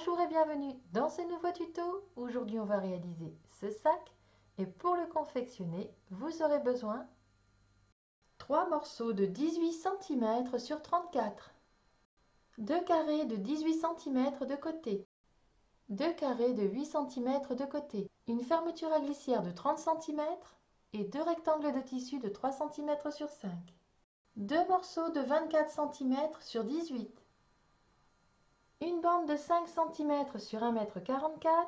Bonjour et bienvenue dans ce nouveau tuto. Aujourd'hui on va réaliser ce sac et pour le confectionner vous aurez besoin 3 morceaux de 18 cm sur 34, 2 carrés de 18 cm de côté, 2 carrés de 8 cm de côté, une fermeture à glissière de 30 cm et 2 rectangles de tissu de 3 cm sur 5, 2 morceaux de 24 cm sur 18, une bande de 5 cm sur 1,44 m,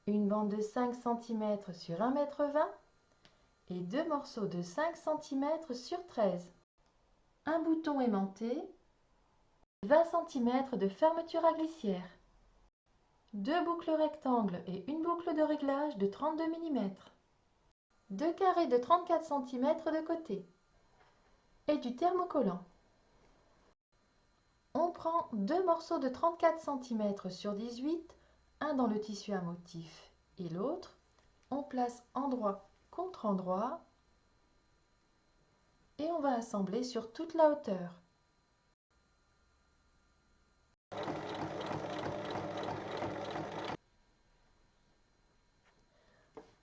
une bande de 5 cm sur 1,20 m et 2 morceaux de 5 cm sur 13, un bouton aimanté, 20 cm de fermeture à glissière, 2 boucles rectangles et une boucle de réglage de 32 mm, 2 carrés de 34 cm de côté et du thermocollant. On prend 2 morceaux de 34 cm sur 18, un dans le tissu à motif et l'autre. On place endroit contre endroit et on va assembler sur toute la hauteur.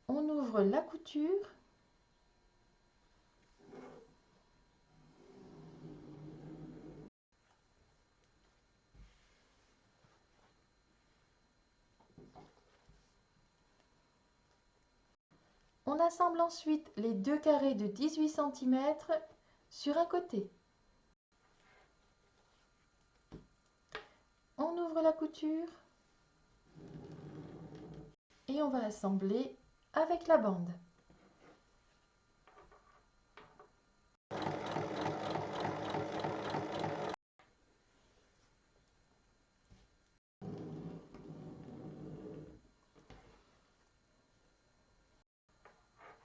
On ouvre la couture. On assemble ensuite les 2 carrés de 18 cm sur un côté. On ouvre la couture et on va assembler avec la bande.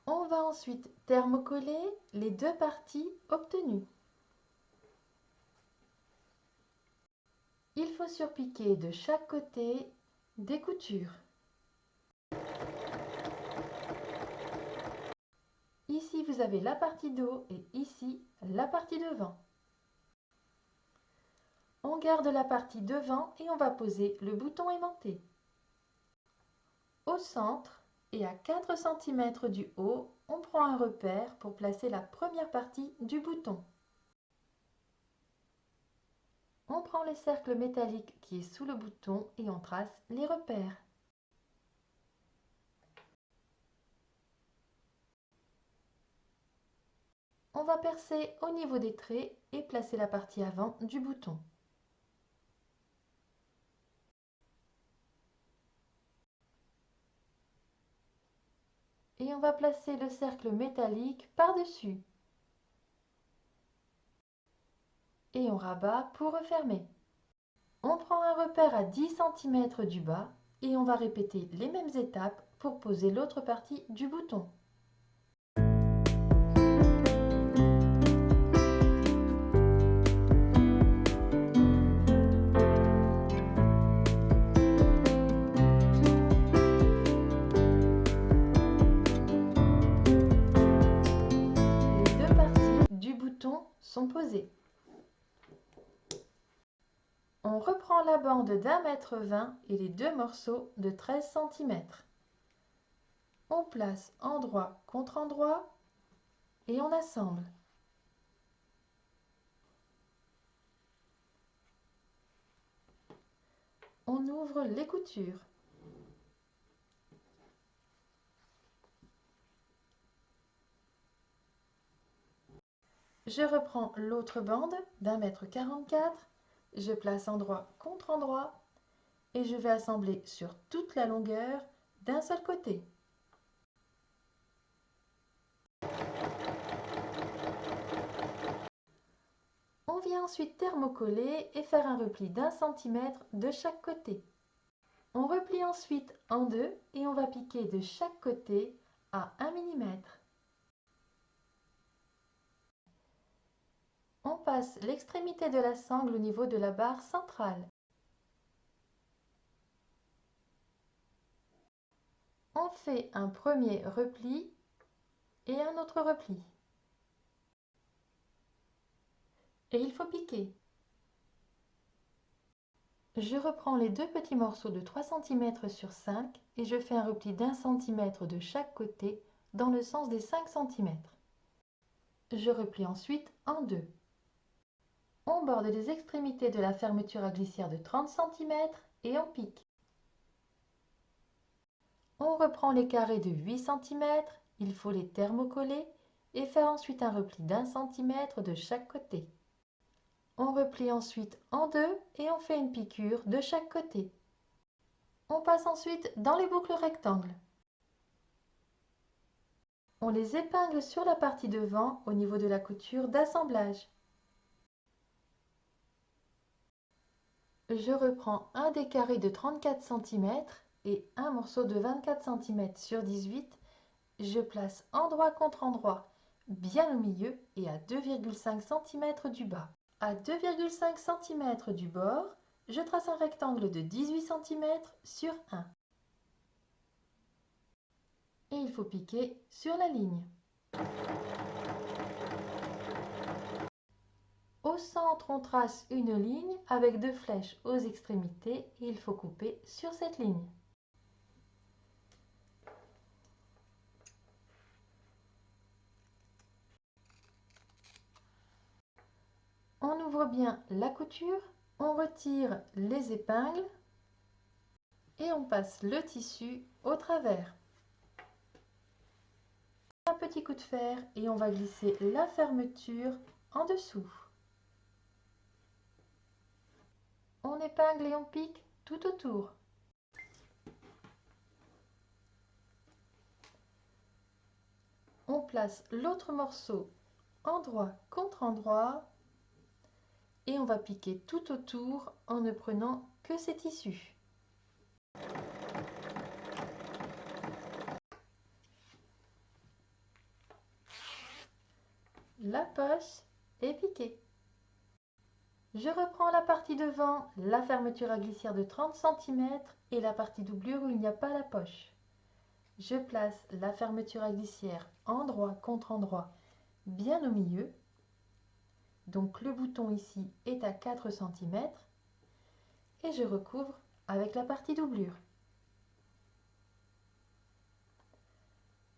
On va ensuite thermocoller les 2 parties obtenues. Il faut surpiquer de chaque côté des coutures. Ici, vous avez la partie dos et ici, la partie devant. On garde la partie devant et on va poser le bouton aimanté. Au centre et à 4 cm du haut, on prend un repère pour placer la première partie du bouton. On prend le cercle métallique qui est sous le bouton et on trace les repères. On va percer au niveau des traits et placer la partie avant du bouton. Et on va placer le cercle métallique par-dessus. Et on rabat pour refermer. On prend un repère à 10 cm du bas et on va répéter les mêmes étapes pour poser l'autre partie du bouton. Les 2 parties du bouton sont posées. On reprend la bande d'1,20 m et les 2 morceaux de 13 cm. On place endroit contre endroit et on assemble. On ouvre les coutures. Je reprends l'autre bande d'1,44 m. Je place endroit contre endroit et je vais assembler sur toute la longueur d'un seul côté. On vient ensuite thermocoller et faire un repli d'1 cm de chaque côté. On replie ensuite en deux et on va piquer de chaque côté à 1 mm. On passe l'extrémité de la sangle au niveau de la barre centrale. On fait un premier repli et un autre repli. Et il faut piquer. Je reprends les deux petits morceaux de 3 cm sur 5 et je fais un repli d'1 cm de chaque côté dans le sens des 5 cm. Je replie ensuite en deux. On borde les extrémités de la fermeture à glissière de 30 cm et on pique. On reprend les carrés de 8 cm, il faut les thermocoller et faire ensuite un repli d'1 cm de chaque côté. On replie ensuite en deux et on fait une piqûre de chaque côté. On passe ensuite dans les boucles rectangles. On les épingle sur la partie devant au niveau de la couture d'assemblage. Je reprends un des carrés de 34 cm et un morceau de 24 cm sur 18. Je place endroit contre endroit, bien au milieu et à 2,5 cm du bas. À 2,5 cm du bord, je trace un rectangle de 18 cm sur 1. Et il faut piquer sur la ligne. Au centre, on trace une ligne avec deux flèches aux extrémités et il faut couper sur cette ligne. On ouvre bien la couture, on retire les épingles et on passe le tissu au travers. Un petit coup de fer et on va glisser la fermeture en dessous. On épingle et on pique tout autour. On place l'autre morceau endroit contre endroit et on va piquer tout autour en ne prenant que ces tissus. La poche est piquée. Je reprends la partie devant, la fermeture à glissière de 30 cm et la partie doublure où il n'y a pas la poche. Je place la fermeture à glissière endroit contre endroit bien au milieu. Donc le bouton ici est à 4 cm et je recouvre avec la partie doublure.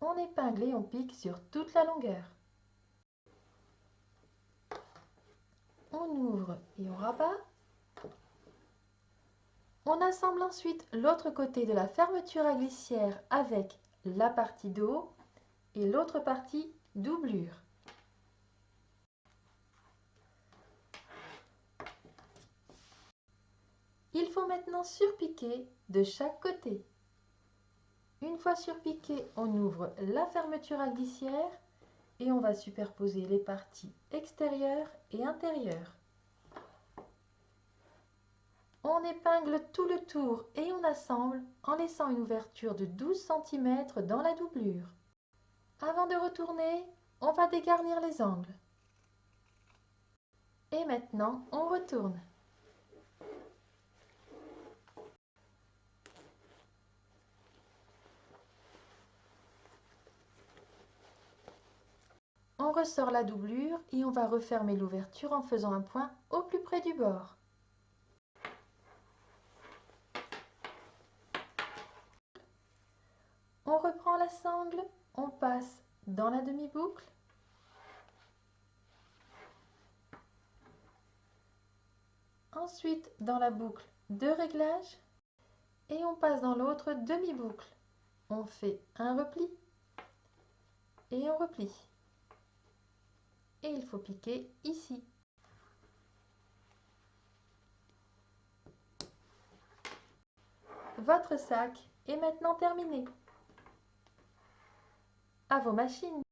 On épingle et on pique sur toute la longueur. On ouvre et on rabat. On assemble ensuite l'autre côté de la fermeture à glissière avec la partie dos et l'autre partie doublure. Il faut maintenant surpiquer de chaque côté. Une fois surpiqué, on ouvre la fermeture à glissière et on va superposer les parties extérieures et intérieures. On épingle tout le tour et on assemble en laissant une ouverture de 12 cm dans la doublure. Avant de retourner, on va dégarnir les angles. Et maintenant, on retourne. On ressort la doublure et on va refermer l'ouverture en faisant un point au plus près du bord. On reprend la sangle, on passe dans la demi-boucle. Ensuite dans la boucle de réglage et on passe dans l'autre demi-boucle. On fait un repli et on replie. Et il faut piquer ici. Votre sac est maintenant terminé. À vos machines.